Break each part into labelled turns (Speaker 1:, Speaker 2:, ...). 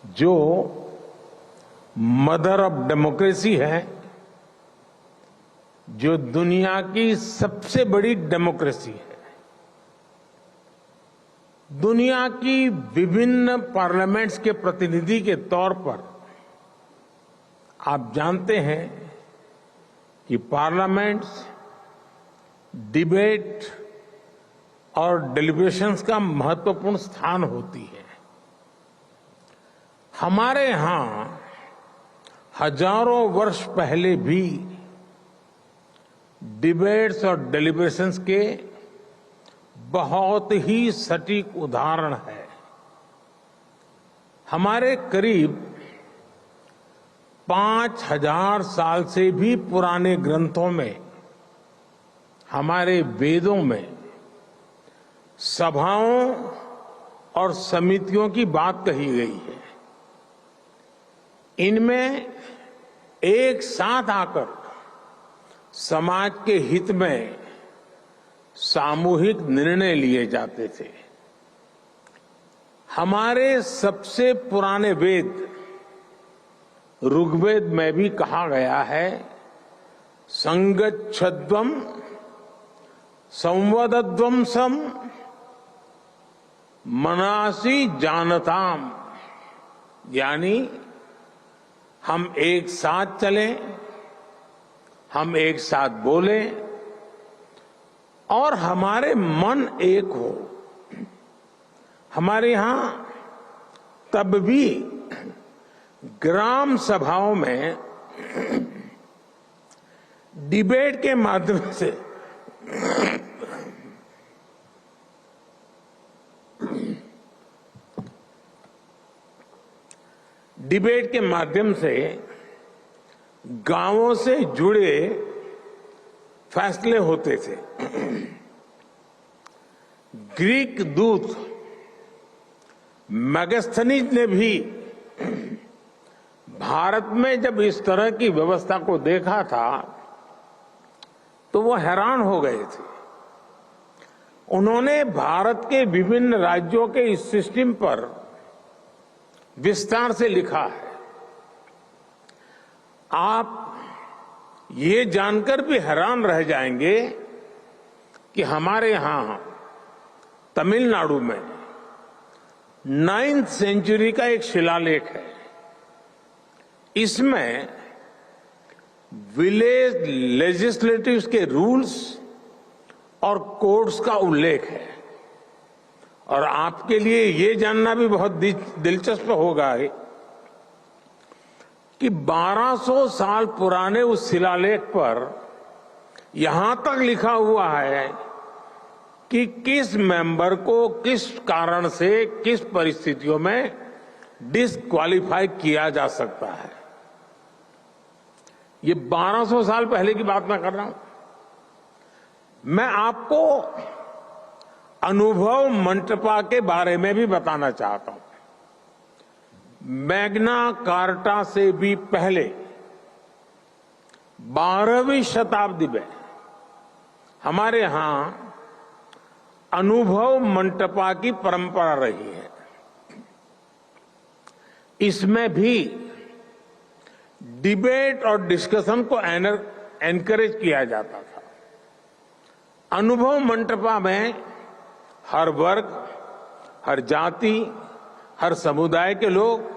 Speaker 1: जो mother of democracy है, जो दुनिया की सबसे बड़ी डेमोक्रेसी है। दुनिया की विभिन्न पार्लियामेंट्स के प्रतिनिधि के तौर पर आप जानते हैं कि पार्लियामेंट्स डिबेट और डेलिब्रेशंस का महत्वपूर्ण स्थान होती है। हमारे यहां हजारों वर्ष पहले भी डिबेट्स और डेलिब्रेशंस के बहुत ही सटीक उदाहरण है। हमारे करीब 5000 साल से भी पुराने ग्रंथों में, हमारे वेदों में सभाओं और समितियों की बात कही गई है। इनमें एक साथ आकर समाज के हित में सामूहिक निर्णय लिए जाते थे। हमारे सबसे पुराने वेद ऋग्वेद में भी कहा गया है, संगच्छध्वम संवदध्वम सम मनासी जानताम, यानी हम एक साथ चलें, हम एक साथ बोलें और हमारे मन एक हो। हमारे यहां तब भी ग्राम सभाओं में डिबेट के माध्यम से गांवों से जुड़े फैसले होते थे। ग्रीक दूत मैगस्थनीज ने भी भारत में जब इस तरह की व्यवस्था को देखा था तो वो हैरान हो गए थे। उन्होंने भारत के विभिन्न राज्यों के इस सिस्टम पर विस्तार से लिखा है। आप ये जानकर भी हैरान रह जाएंगे कि हमारे यहां तमिलनाडु में 9th सेंचुरी का एक शिलालेख है। इसमें विलेज लेजिस्लेटिव्स के रूल्स और कोड्स का उल्लेख है। और आपके लिए ये जानना भी बहुत दिलचस्प होगा कि 1200 साल पुराने उस शिलालेख पर यहां तक लिखा हुआ है कि किस मेंबर को किस कारण से, किस परिस्थितियों में डिस्क्वालीफाई किया जा सकता है। ये 1200 साल पहले की बात मैं कर रहा हूं। मैं आपको अनुभव मंटपा के बारे में भी बताना चाहता हूं। मैग्ना कार्टा से भी पहले 12वीं शताब्दी में हमारे यहां अनुभव मंटपा की परंपरा रही है। इसमें भी डिबेट और डिस्कशन को एनकरेज किया जाता था। अनुभव मंटपा में हर वर्ग, हर जाति, हर समुदाय के लोग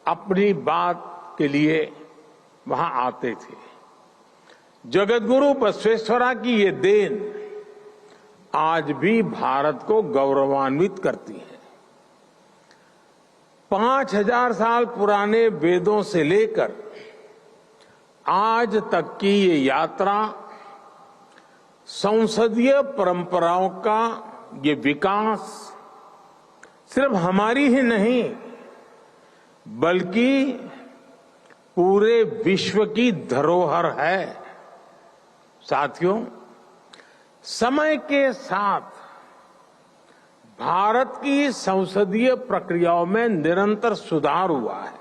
Speaker 1: अपनी बात के लिए वहां आते थे। जगतगुरु बसवेश्वरा की ये देन आज भी भारत को गौरवान्वित करती है। 5000 साल पुराने वेदों से लेकर आज तक की ये यात्रा संसदीय परंपराओं का ये विकास सिर्फ हमारी ही नहीं बल्कि पूरे विश्व की धरोहर है। साथियों, समय के साथ भारत की संसदीय प्रक्रियाओं में निरंतर सुधार हुआ है।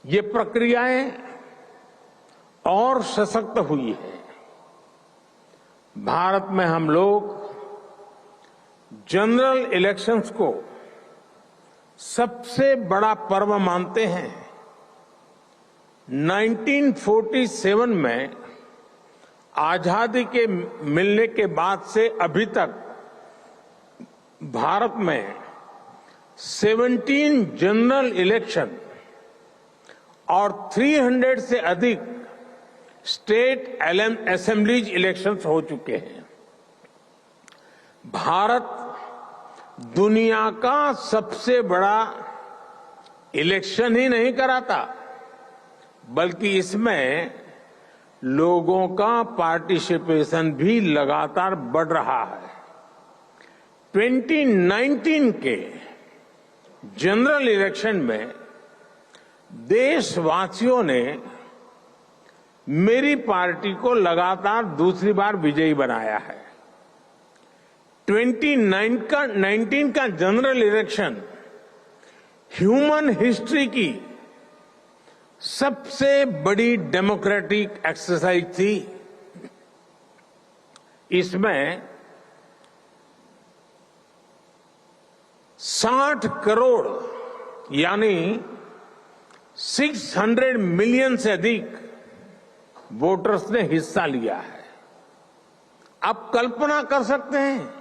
Speaker 1: ये प्रक्रियाएं और सशक्त हुई है। भारत में हम लोग जनरल इलेक्शंस को सबसे बड़ा पर्व मानते हैं। 1947 में आजादी के मिलने के बाद से अभी तक भारत में 17 जनरल इलेक्शन और 300 से अधिक स्टेट असेंबलीज इलेक्शंस हो चुके हैं। भारत दुनिया का सबसे बड़ा इलेक्शन ही नहीं कराता, बल्कि इसमें लोगों का पार्टिसिपेशन भी लगातार बढ़ रहा है। 2019 के जनरल इलेक्शन में देशवासियों ने मेरी पार्टी को लगातार दूसरी बार विजयी बनाया है। 2019 का जनरल इलेक्शन ह्यूमन हिस्ट्री की सबसे बड़ी डेमोक्रेटिक एक्सरसाइज थी। इसमें 60 करोड़ यानी 600 मिलियन से अधिक वोटर्स ने हिस्सा लिया है। आप कल्पना कर सकते हैं,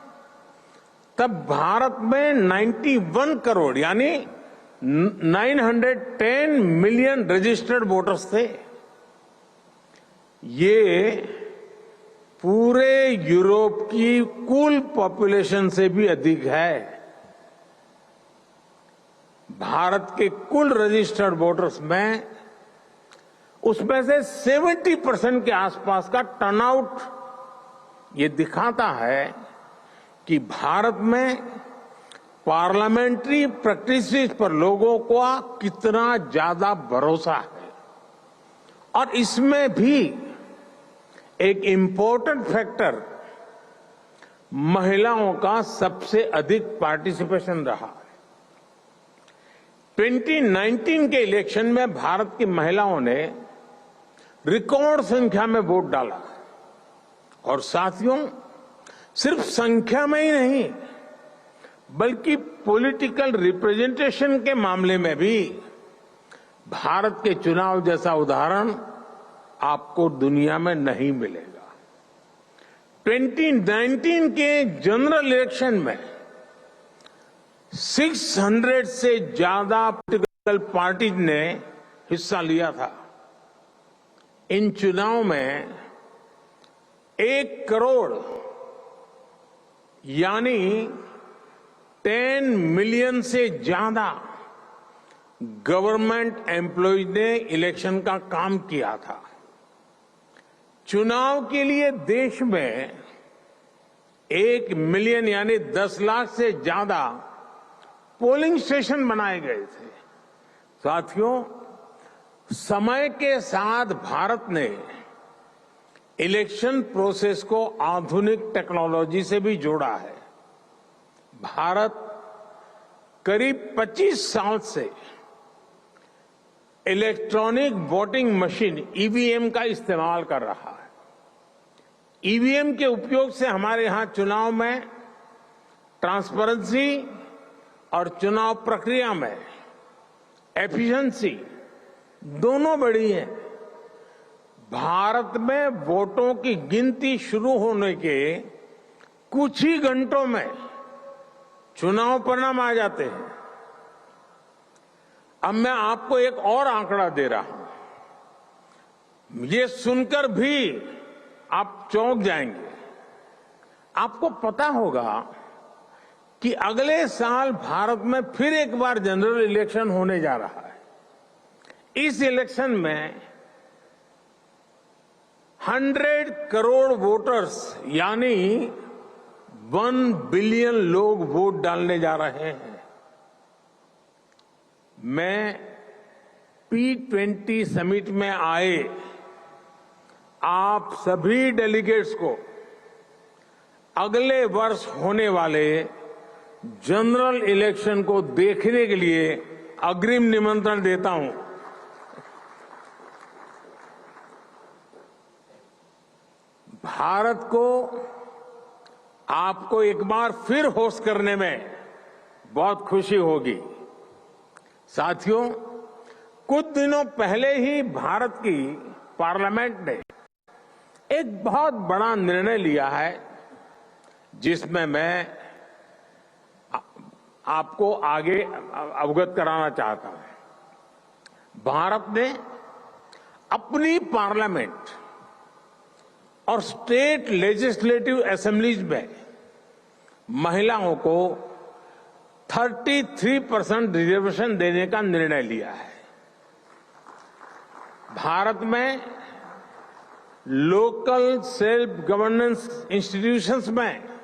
Speaker 1: तब भारत में 91 करोड़ यानी 910 मिलियन रजिस्टर्ड वोटर्स थे। ये पूरे यूरोप की कुल पॉपुलेशन से भी अधिक है। भारत के कुल रजिस्टर्ड वोटर्स में उसमें से 70% के आसपास का टर्नआउट ये दिखाता है कि भारत में पार्लियामेंट्री प्रैक्टिसेस पर लोगों का कितना ज्यादा भरोसा है। और इसमें भी एक इम्पोर्टेंट फैक्टर महिलाओं का सबसे अधिक पार्टिसिपेशन रहा। 2019 के इलेक्शन में भारत की महिलाओं ने रिकॉर्ड संख्या में वोट डाला। और साथियों, सिर्फ संख्या में ही नहीं, बल्कि पॉलिटिकल रिप्रेजेंटेशन के मामले में भी भारत के चुनाव जैसा उदाहरण आपको दुनिया में नहीं मिलेगा। 2019 के जनरल इलेक्शन में 600 से ज्यादा पॉलिटिकल पार्टी ने हिस्सा लिया था। इन चुनाव में 1 करोड़ यानी 10 मिलियन से ज्यादा गवर्नमेंट एम्प्लॉयज ने इलेक्शन का काम किया था। चुनाव के लिए देश में 1 मिलियन यानी 10 लाख से ज्यादा पोलिंग स्टेशन बनाए गए थे। साथियों, समय के साथ भारत ने इलेक्शन प्रोसेस को आधुनिक टेक्नोलॉजी से भी जोड़ा है। भारत करीब 25 साल से इलेक्ट्रॉनिक वोटिंग मशीन ईवीएम का इस्तेमाल कर रहा है। ईवीएम के उपयोग से हमारे यहां चुनाव में ट्रांसपेरेंसी और चुनाव प्रक्रिया में एफिशिएंसी दोनों बढ़ी है। भारत में वोटों की गिनती शुरू होने के कुछ ही घंटों में चुनाव परिणाम आ जाते हैं। अब मैं आपको एक और आंकड़ा दे रहा हूं। ये सुनकर भी आप चौंक जाएंगे। आपको पता होगा कि अगले साल भारत में फिर एक बार जनरल इलेक्शन होने जा रहा है। इस इलेक्शन में 100 करोड़ वोटर्स यानी 1 बिलियन लोग वोट डालने जा रहे हैं। मैं P20 समिट में आए आप सभी डेलीगेट्स को अगले वर्ष होने वाले जनरल इलेक्शन को देखने के लिए अग्रिम निमंत्रण देता हूं। भारत को आपको एक बार फिर होस्ट करने में बहुत खुशी होगी। साथियों, कुछ दिनों पहले ही भारत की पार्लियामेंट ने एक बहुत बड़ा निर्णय लिया है, जिसमें मैं आपको आगे अवगत कराना चाहता हूं। भारत ने अपनी पार्लियामेंट और स्टेट लेजिस्लेटिव असेंबलीज में महिलाओं को 33% रिजर्वेशन देने का निर्णय लिया है। भारत में लोकल सेल्फ गवर्नेंस इंस्टीट्यूशंस में